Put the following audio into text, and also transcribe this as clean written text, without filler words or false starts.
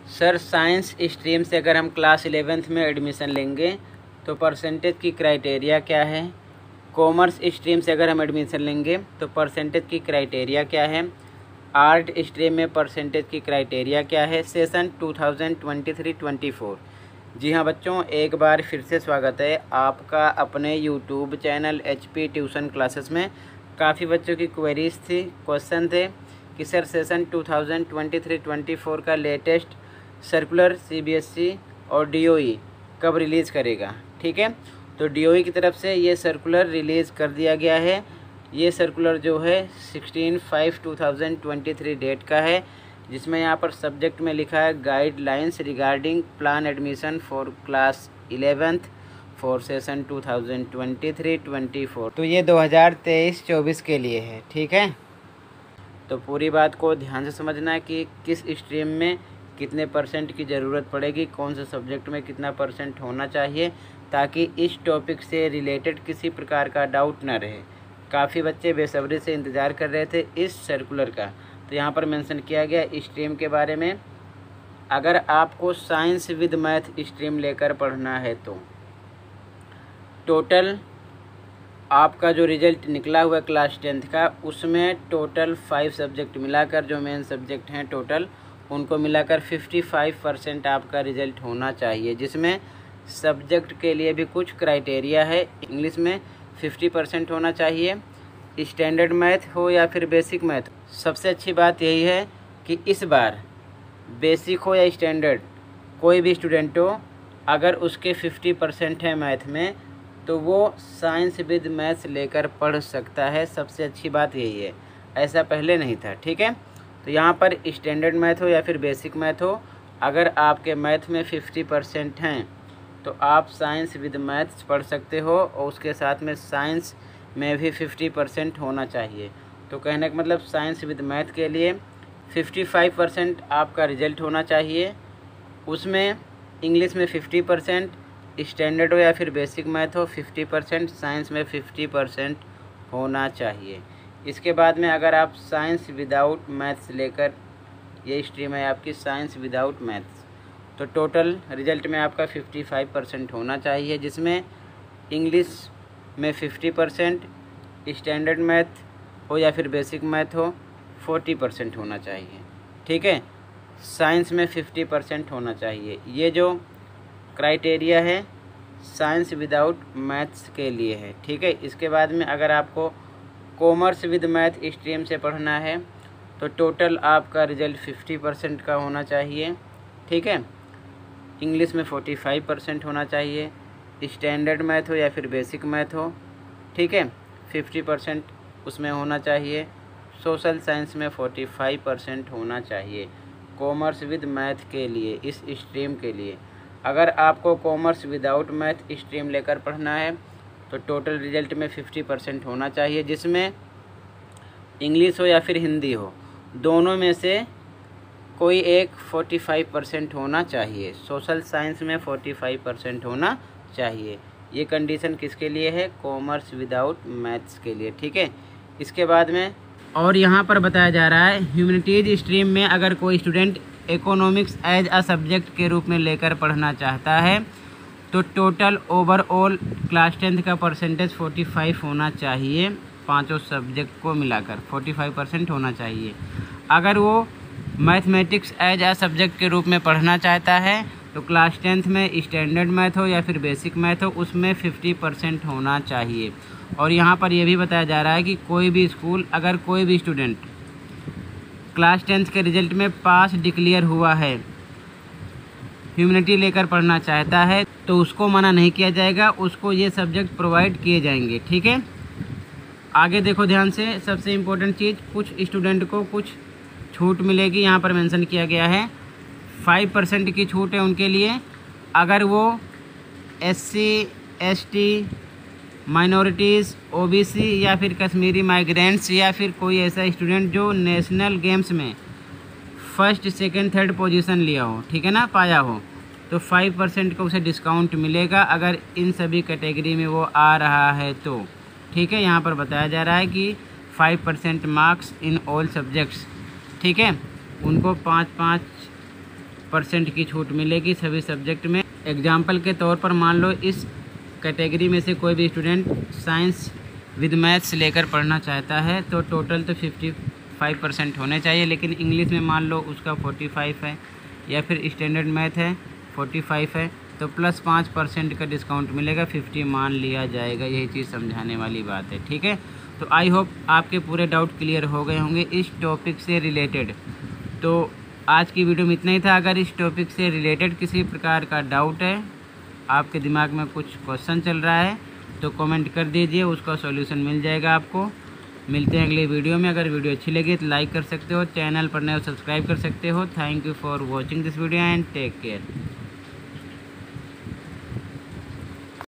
Sir science stream से अगर हम क्लास 11th में एडमिशन लेंगे तो परसेंटेज की क्राइटेरिया क्या है। कॉमर्स स्ट्रीम से अगर हम एडमिशन लेंगे तो परसेंटेज की क्राइटेरिया क्या है। आर्ट स्ट्रीम में परसेंटेज की क्राइटेरिया क्या है। सेशन 2023-24। जी हाँ बच्चों, एक बार फिर से स्वागत है आपका अपने YouTube channel HP tuition classes में। काफ़ी बच्चों की क्वेरीज थी, क्वेश्चन थे कि सर सेशन 2023-24 का लेटेस्ट सर्कुलर CBSE और DOE कब रिलीज़ करेगा। ठीक है, तो DOE की तरफ से ये सर्कुलर रिलीज़ कर दिया गया है। ये सर्कुलर जो है 16/5/2023 डेट का है, जिसमें यहाँ पर सब्जेक्ट में लिखा है guidelines regarding plan admission for class 11th for session 2023-24। तो ये 2023-24 के लिए है। ठीक है, तो पूरी बात को ध्यान से समझना है कि किस स्ट्रीम में कितने परसेंट की ज़रूरत पड़ेगी, कौन से सब्जेक्ट में कितना परसेंट होना चाहिए, ताकि इस टॉपिक से रिलेटेड किसी प्रकार का डाउट ना रहे। काफ़ी बच्चे बेसब्री से इंतज़ार कर रहे थे इस सर्कुलर का। तो यहाँ पर मेंशन किया गया स्ट्रीम के बारे में। अगर आपको साइंस विद मैथ स्ट्रीम लेकर पढ़ना है तो टोटल आपका जो रिज़ल्ट निकला हुआ क्लास 10th का, उसमें टोटल 5 सब्जेक्ट मिलाकर जो मेन सब्जेक्ट हैं टोटल, उनको मिलाकर 55% आपका रिज़ल्ट होना चाहिए, जिसमें सब्जेक्ट के लिए भी कुछ क्राइटेरिया है। इंग्लिश में 50% होना चाहिए, स्टैंडर्ड मैथ हो या फिर बेसिक मैथ। सबसे अच्छी बात यही है कि इस बार बेसिक हो या स्टैंडर्ड, कोई भी स्टूडेंट हो, अगर उसके 50% है मैथ में तो वो साइंस विद मैथ्स लेकर पढ़ सकता है। सबसे अच्छी बात यही है, ऐसा पहले नहीं था। ठीक है, तो यहाँ पर स्टैंडर्ड मैथ हो या फिर बेसिक मैथ हो, अगर आपके मैथ में 50% हैं तो आप साइंस विद मैथ्स पढ़ सकते हो, और उसके साथ में साइंस में भी 50% होना चाहिए। तो कहने का मतलब साइंस विद मैथ के लिए 55% आपका रिजल्ट होना चाहिए, उसमें इंग्लिश में 50%, स्टैंडर्ड हो या फिर बेसिक मैथ हो 50%, साइंस में 50% होना चाहिए। इसके बाद में अगर आप साइंस विदाउट मैथ्स लेकर, ये स्ट्रीम है आपकी साइंस विदाउट मैथ्स, तो टोटल रिजल्ट में आपका 55% होना चाहिए, जिसमें इंग्लिश में 50%, स्टैंडर्ड मैथ हो या फिर बेसिक मैथ हो 40% होना चाहिए। ठीक है, साइंस में 50% होना चाहिए। ये जो क्राइटेरिया है साइंस विदाउट मैथ्स के लिए है। ठीक है, इसके बाद में अगर आपको कॉमर्स विद मैथ स्ट्रीम से पढ़ना है तो टोटल आपका रिजल्ट 50% का होना चाहिए। ठीक है, इंग्लिश में 45% होना चाहिए, स्टैंडर्ड मैथ हो या फिर बेसिक मैथ हो, ठीक है, 50% उसमें होना चाहिए। सोशल साइंस में 45% होना चाहिए कॉमर्स विद मैथ के लिए, इस स्ट्रीम के लिए। अगर आपको कॉमर्स विदाउट मैथ स्ट्रीम लेकर पढ़ना है तो टोटल रिजल्ट में 50% होना चाहिए, जिसमें इंग्लिश हो या फिर हिंदी हो, दोनों में से कोई एक 45% होना चाहिए। सोशल साइंस में 45% होना चाहिए। ये कंडीशन किसके लिए है? कॉमर्स विदाउट मैथ्स के लिए। ठीक है, इसके बाद में और यहाँ पर बताया जा रहा है ह्यूमैनिटीज़ स्ट्रीम में अगर कोई student economics as a subject के रूप में लेकर पढ़ना चाहता है तो टोटल ओवरऑल क्लास 10th का परसेंटेज 45 होना चाहिए। पांचों सब्जेक्ट को मिलाकर 45% होना चाहिए। अगर वो मैथमेटिक्स एज अ सब्जेक्ट के रूप में पढ़ना चाहता है तो क्लास 10th में स्टैंडर्ड मैथ हो या फिर बेसिक मैथ हो, उसमें 50% होना चाहिए। और यहाँ पर यह भी बताया जा रहा है कि कोई भी स्कूल, अगर कोई भी स्टूडेंट क्लास 10th के रिजल्ट में पास डिक्लेयर हुआ है, ह्यूमैनिटी लेकर पढ़ना चाहता है, तो उसको मना नहीं किया जाएगा, उसको ये सब्जेक्ट प्रोवाइड किए जाएंगे। ठीक है, आगे देखो ध्यान से, सबसे इम्पोर्टेंट चीज़, कुछ स्टूडेंट को कुछ छूट मिलेगी। यहाँ पर मेंशन किया गया है 5% की छूट है उनके लिए। अगर वो SC ST माइनॉरिटीज़, OBC या फिर कश्मीरी माइग्रेंट्स या फिर कोई ऐसा स्टूडेंट जो नेशनल गेम्स में फर्स्ट, सेकंड, थर्ड पोजीशन लिया हो, ठीक है ना, पाया हो, तो 5% का उसे डिस्काउंट मिलेगा अगर इन सभी कैटेगरी में वो आ रहा है तो। ठीक है, यहाँ पर बताया जा रहा है कि 5% मार्क्स इन ऑल सब्जेक्ट्स। ठीक है, उनको 5-5 50% की छूट मिलेगी सभी सब्जेक्ट में। एग्जाम्पल के तौर पर मान लो इस कैटेगरी में से कोई भी स्टूडेंट साइंस विद मैथ्स लेकर पढ़ना चाहता है तो टोटल तो 55% होने चाहिए, लेकिन इंग्लिश में मान लो उसका 45 है या फिर स्टैंडर्ड मैथ है 45 है तो प्लस 5% का डिस्काउंट मिलेगा, 50 मान लिया जाएगा। यही चीज़ समझाने वाली बात है, ठीक है। तो आई होप आपके पूरे डाउट क्लियर हो गए होंगे इस टॉपिक से रिलेटेड। तो आज की वीडियो में इतना ही था। अगर इस टॉपिक से रिलेटेड किसी प्रकार का डाउट है, आपके दिमाग में कुछ क्वेश्चन चल रहा है तो कमेंट कर दीजिए, उसका सॉल्यूशन मिल जाएगा आपको। मिलते हैं अगली वीडियो में। अगर वीडियो अच्छी लगी तो लाइक कर सकते हो, चैनल पर नए हो सब्सक्राइब कर सकते हो। Thank you for watching this video and take care.